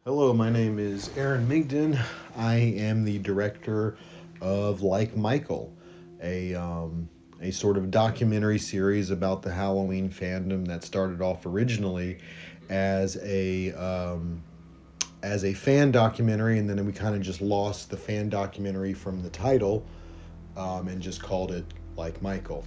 Hello, my name is Aaron Migden. I am the director of Like Michael, a sort of documentary series about the Halloween fandom that started off originally as a fan documentary, and then we kind of just lost the fan documentary from the title, and just called it Like Michael.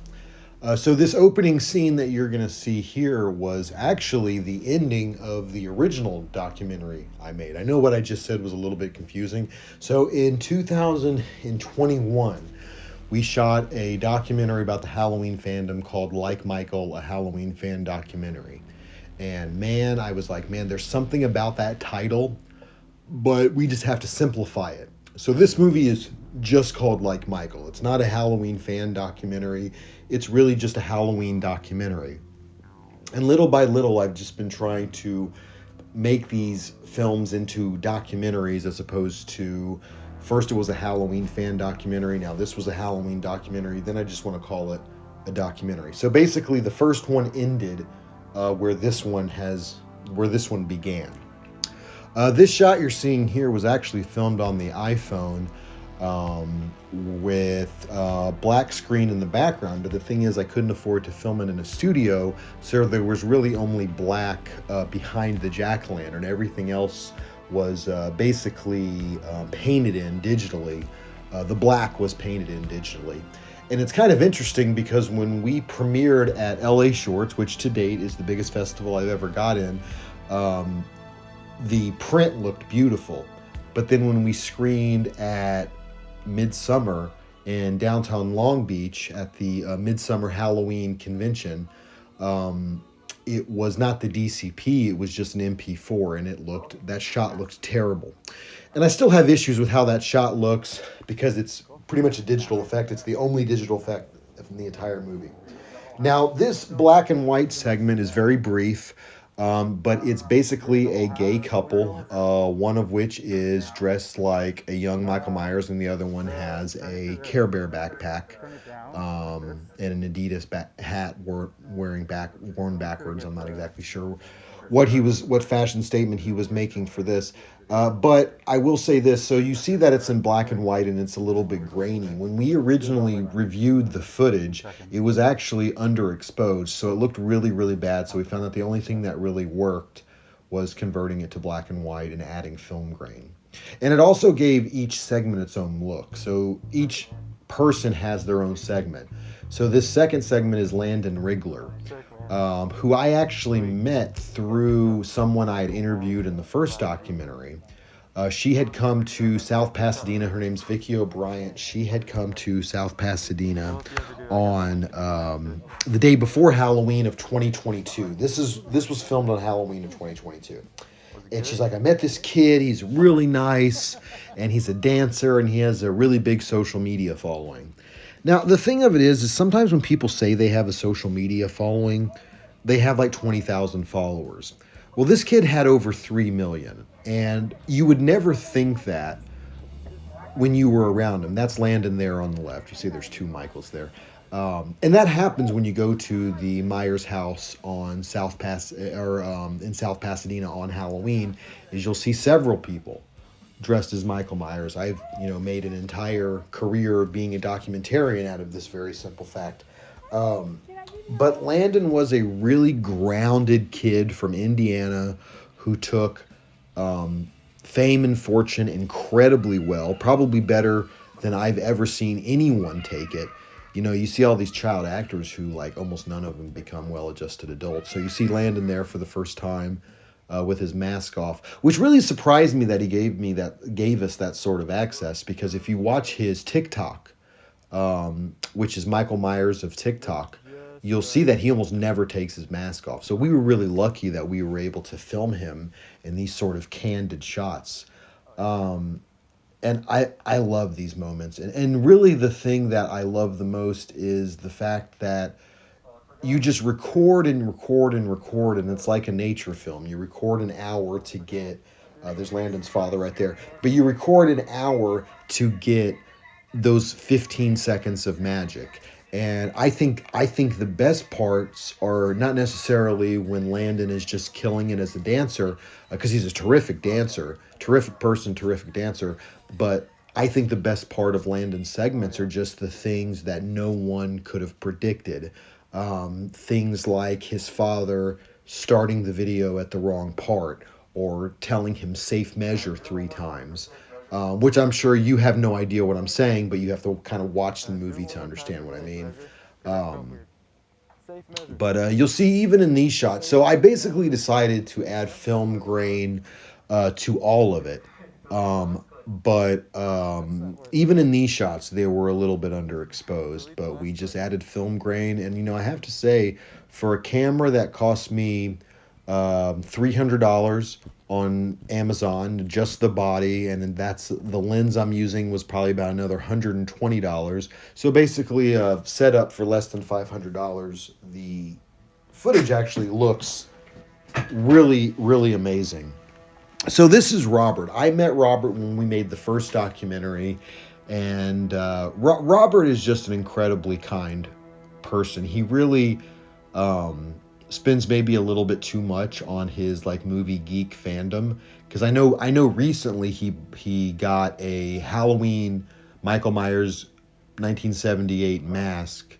So this opening scene that you're going to see here was actually the ending of the original documentary I made. I know what I just said was a little bit confusing. So in 2021, we shot a documentary about the Halloween fandom called Like Michael, a Halloween fan documentary. And man, I was like, man, there's something about that title, but we just have to simplify it. So this movie is just called Like Michael. It's not a Halloween fan documentary. It's really just a Halloween documentary. And little by little, I've just been trying to make these films into documentaries as opposed to first it was a Halloween fan documentary. Now this was a Halloween documentary. Then I just want to call it a documentary. So basically, the first one ended where this one began. This shot you're seeing here was actually filmed on the iPhone with black screen in the background. But the thing is, I couldn't afford to film it in a studio, so there was really only black behind the jack-o'-lantern. Everything else was basically painted in digitally. The black was painted in digitally. And it's kind of interesting because when we premiered at LA Shorts, which to date is the biggest festival I've ever got in, the print looked beautiful. But then when we screened at Midsummer in downtown Long Beach at the Midsummer Halloween convention, it was not the DCP, it was just an MP4, and that shot looked terrible. And I still have issues with how that shot looks because it's pretty much a digital effect. It's the only digital effect in the entire movie. Now, this black and white segment is very brief. But it's basically a gay couple, one of which is dressed like a young Michael Myers, and the other one has a Care Bear backpack and an Adidas hat worn backwards. I'm not exactly sure what fashion statement he was making for this. But I will say this. So you see that it's in black and white and it's a little bit grainy. When we originally reviewed the footage, it was actually underexposed. So it looked really, really bad. So we found that the only thing that really worked was converting it to black and white and adding film grain. And it also gave each segment its own look. So each person has their own segment. So this second segment is Landon Rigler, who I actually met through someone I had interviewed in the first documentary. She had come to South Pasadena. Her name's Vicky O'Brien. She had come to South Pasadena on the day before Halloween of 2022. This was filmed on Halloween of 2022. And she's like, I met this kid. He's really nice, and he's a dancer, and he has a really big social media following. Now, the thing of it is sometimes when people say they have a social media following, they have like 20,000 followers. Well, this kid had over 3 million, and you would never think that when you were around him. That's Landon there on the left. You see there's two Michaels there. And that happens when you go to the Myers house on in South Pasadena on Halloween, is you'll see several people dressed as Michael Myers. I've made an entire career being a documentarian out of this very simple fact. But Landon was a really grounded kid from Indiana who took fame and fortune incredibly well, probably better than I've ever seen anyone take it. You see all these child actors who, like, almost none of them become well-adjusted adults. So you see Landon there for the first time with his mask off, which really surprised me that he gave us that sort of access, because if you watch his TikTok, which is Michael Myers of TikTok, you'll see that he almost never takes his mask off. So we were really lucky that we were able to film him in these sort of candid shots. And I love these moments. And really the thing that I love the most is the fact that you just record and record and record, and it's like a nature film. You record an hour to get, there's Landon's father right there, but you record an hour to get those 15 seconds of magic. And I think the best parts are not necessarily when Landon is just killing it as a dancer, because he's a terrific dancer, terrific person, terrific dancer. But I think the best part of Landon's segments are just the things that no one could have predicted. Things like his father starting the video at the wrong part, or telling him safe measure 3 times, which I'm sure you have no idea what I'm saying, but you have to kind of watch the movie to understand what I mean. Um, but you'll see even in these shots. So I basically decided to add film grain to all of it. But even in these shots, they were a little bit underexposed. But we just added film grain, and I have to say, for a camera that cost me $300 on Amazon, just the body, and then that's the lens I'm using was probably about another $120. So basically, set up for less than $500. The footage actually looks really, really amazing. So this is Robert. I met Robert when we made the first documentary, and Robert is just an incredibly kind person. He really spends maybe a little bit too much on his like movie geek fandom, because I know recently he got a Halloween Michael Myers 1978 mask,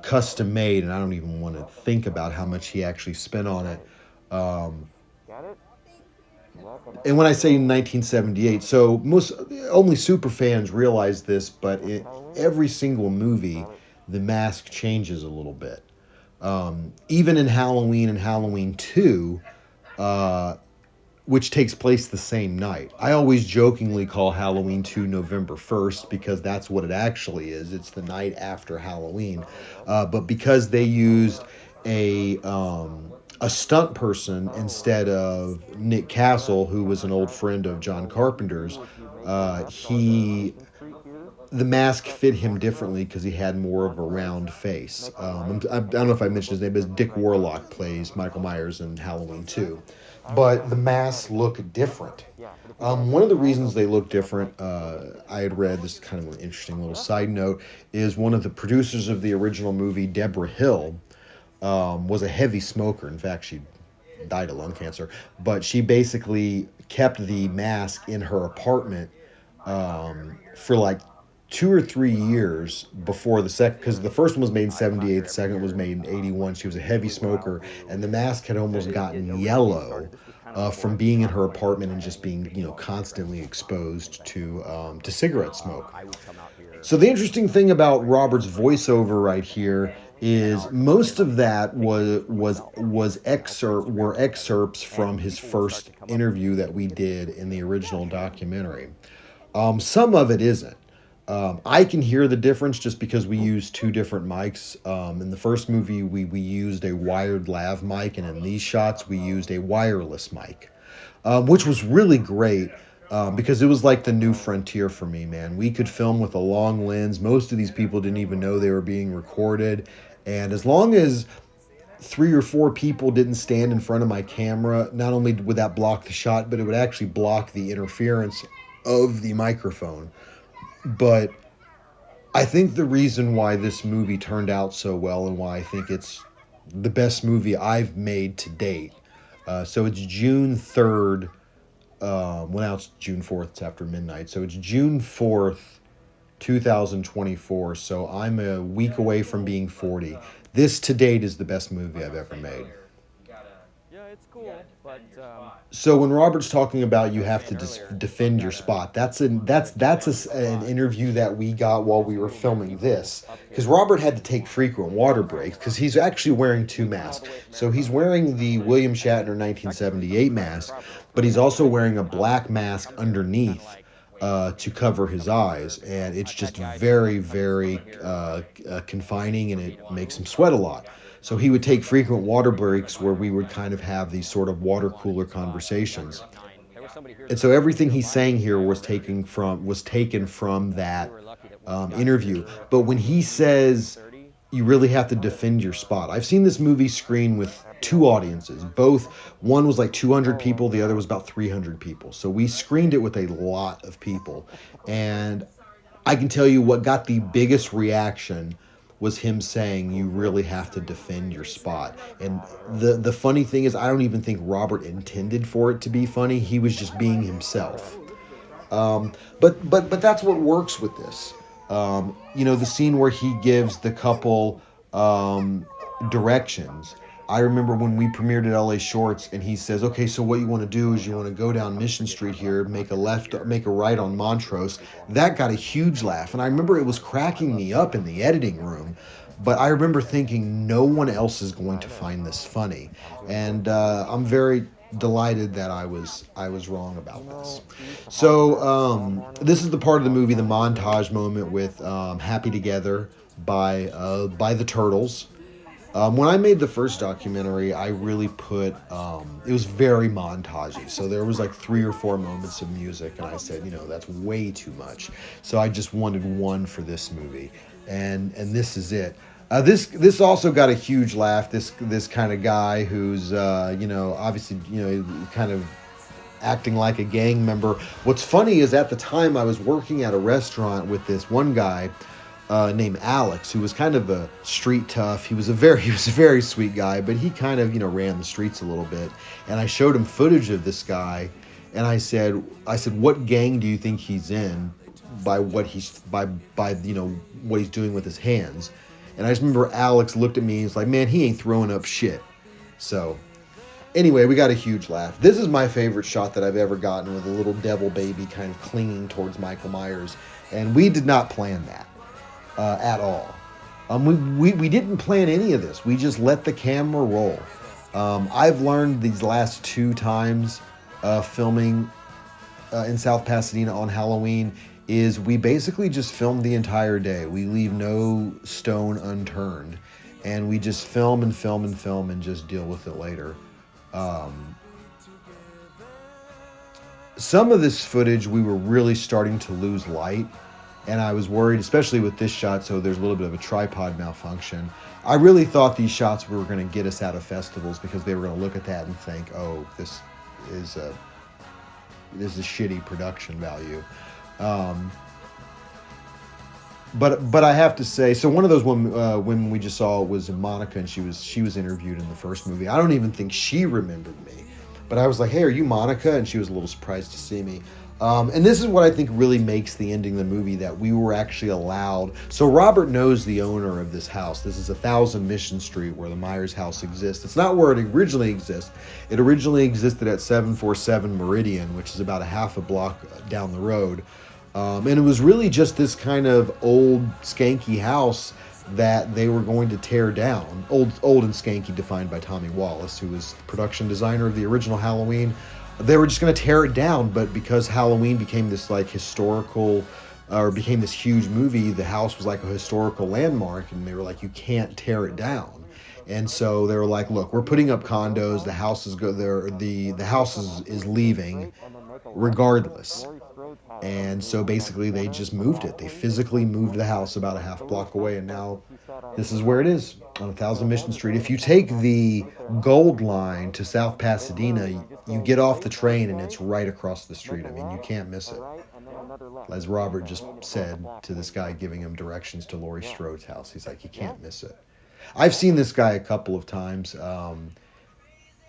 custom made, and I don't even want to think about how much he actually spent on it. Um, and when I say 1978, so most only super fans realize this, but every single movie, the mask changes a little bit. Even in Halloween and Halloween 2, uh, which takes place the same night. I always jokingly call Halloween 2 November 1st, because that's what it actually is. It's the night after Halloween. But because they used a a stunt person instead of Nick Castle, who was an old friend of John Carpenter's, he the mask fit him differently because he had more of a round face. I don't know if I mentioned his name, but Dick Warlock plays Michael Myers in Halloween 2. But the masks look different. One of the reasons they look different, I had read, this is kind of an interesting little side note, is one of the producers of the original movie, Deborah Hill, was a heavy smoker. In fact, she died of lung cancer. But she basically kept the mask in her apartment for like 2 or 3 years before the second, because the first one was made in 78, the second was made in 81. She was a heavy smoker, and the mask had almost gotten yellow from being in her apartment and just being, constantly exposed to cigarette smoke. So the interesting thing about Robert's voiceover right here is most of that were excerpts from his first interview that we did in the original documentary. Some of it isn't. I can hear the difference just because we used 2 different mics. In the first movie, we used a wired lav mic, and in these shots, we used a wireless mic, which was really great, because it was like the new frontier for me, man. We could film with a long lens. Most of these people didn't even know they were being recorded. And as long as 3 or 4 people didn't stand in front of my camera, not only would that block the shot, but it would actually block the interference of the microphone. But I think the reason why this movie turned out so well, and why I think it's the best movie I've made to date. So it's June 3rd. Well, now it's June 4th. It's after midnight. So it's June 4th, 2024. So I'm a week away from being 40. This to date is the best movie I've ever made. Yeah, it's cool, but So when Robert's talking about you have to defend your spot, an interview that we got while we were filming this, because Robert had to take frequent water breaks because he's actually wearing 2 masks. So he's wearing the William Shatner 1978 mask, but he's also wearing a black mask underneath to cover his eyes, and it's just very, very confining, and it makes him sweat a lot. So he would take frequent water breaks where we would kind of have these sort of water cooler conversations. And so everything he's saying here was taken from that interview. But when he says you really have to defend your spot, I've seen this movie screen with 2 audiences. Both, one was like 200 people, the other was about 300 people. So we screened it with a lot of people, and I can tell you what got the biggest reaction was him saying you really have to defend your spot. And the funny thing is, I don't even think Robert intended for it to be funny. He was just being himself. But that's what works with this. The scene where he gives the couple directions. I remember when we premiered at LA Shorts, and he says, "Okay, so what you want to do is you want to go down Mission Street here, make a right on Montrose." That got a huge laugh, and I remember it was cracking me up in the editing room. But I remember thinking, no one else is going to find this funny, and I'm very delighted that I was wrong about this. So this is the part of the movie, the montage moment with "Happy Together" by the Turtles. When I made the first documentary, I really put, it was very montagey. So there was like 3 or 4 moments of music, and I said, that's way too much. So I just wanted one for this movie, and this is it. This also got a huge laugh. This kind of guy who's, obviously, kind of acting like a gang member. What's funny is at the time I was working at a restaurant with this one guy named Alex, who was kind of a street tough. He was a very sweet guy, but he kind of ran the streets a little bit. And I showed him footage of this guy, and I said, "What gang do you think he's in by what he's what he's doing with his hands?" And I just remember Alex looked at me and he's like, "Man, he ain't throwing up shit." So anyway, we got a huge laugh. This is my favorite shot that I've ever gotten, with a little devil baby kind of clinging towards Michael Myers, and we did not plan that. At all. We didn't plan any of this. We just let the camera roll. I've learned these last 2 times filming in South Pasadena on Halloween is we basically just film the entire day. We leave no stone unturned, and we just film and film and film and just deal with it later. Some of this footage we were really starting to lose light. And I was worried, especially with this shot, so there's a little bit of a tripod malfunction. I really thought these shots were going to get us out of festivals, because they were going to look at that and think, "Oh, this is a shitty production value." But I have to say, so one of those women we just saw was Monica, and she was interviewed in the first movie. I don't even think she remembered me, but I was like, "Hey, are you Monica?" And she was a little surprised to see me. And this is what I think really makes the ending of the movie, that we were actually allowed. So Robert knows the owner of this house. This is 1000 Mission Street, where the Myers house exists. It's not where it originally exists. It originally existed at 747 Meridian, which is about a half a block down the road. And it was really just this kind of old, skanky house that they were going to tear down. Old and skanky, defined by Tommy Wallace, who was the production designer of the original Halloween. They were just going to tear it down, but because Halloween became this historical, or became this huge movie, the house was like a historical landmark, and they were like, "You can't tear it down." And so they were like, "Look, we're putting up condos. The house is the house is leaving, regardless." And so basically they just moved it. They physically moved the house about a half block away, and now this is where it is, on 1000 Mission Street. If you take the Gold Line to South Pasadena, you get off the train and it's right across the street. I mean, you can't miss it. As Robert just said to this guy giving him directions to Laurie Strode's house, he's like, "You can't miss it." I've seen this guy a couple of times.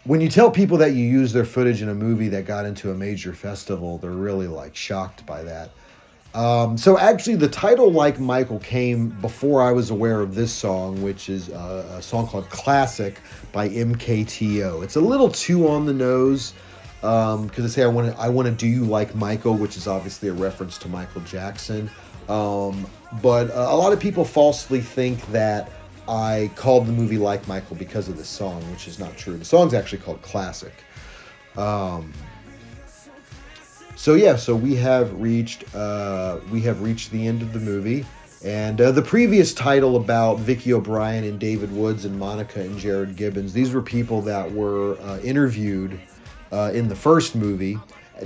When you tell people that you use their footage in a movie that got into a major festival, they're really shocked by that. So actually the title Like Michael came before I was aware of this song, which is a song called Classic by MKTO. It's a little too on the nose, because they say I want to do you like Michael, which is obviously a reference to Michael Jackson. But a lot of people falsely think that I called the movie Like Michael because of this song, which is not true. The song's actually called Classic. So we have reached the end of the movie, and the previous title about Vicki O'Brien and David Woods and Monica and Jared Gibbons, these were people that were interviewed in the first movie.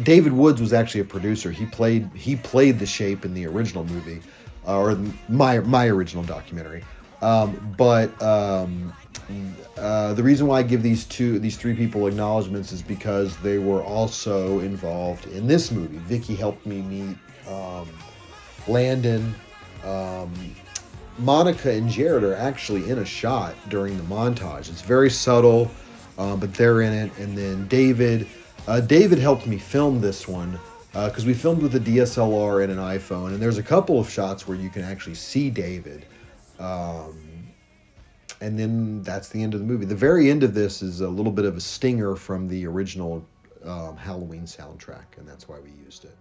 David Woods was actually a producer. He played the Shape in the original movie, or my original documentary. The reason why I give these 3 people acknowledgments is because they were also involved in this movie. Vicki helped me meet Landon, Monica and Jared are actually in a shot during the montage. It's very subtle, but they're in it. And then David helped me film this one because we filmed with a DSLR and an iPhone. And there's a couple of shots where you can actually see David. And then that's the end of the movie. The very end of this is a little bit of a stinger from the original Halloween soundtrack, and that's why we used it.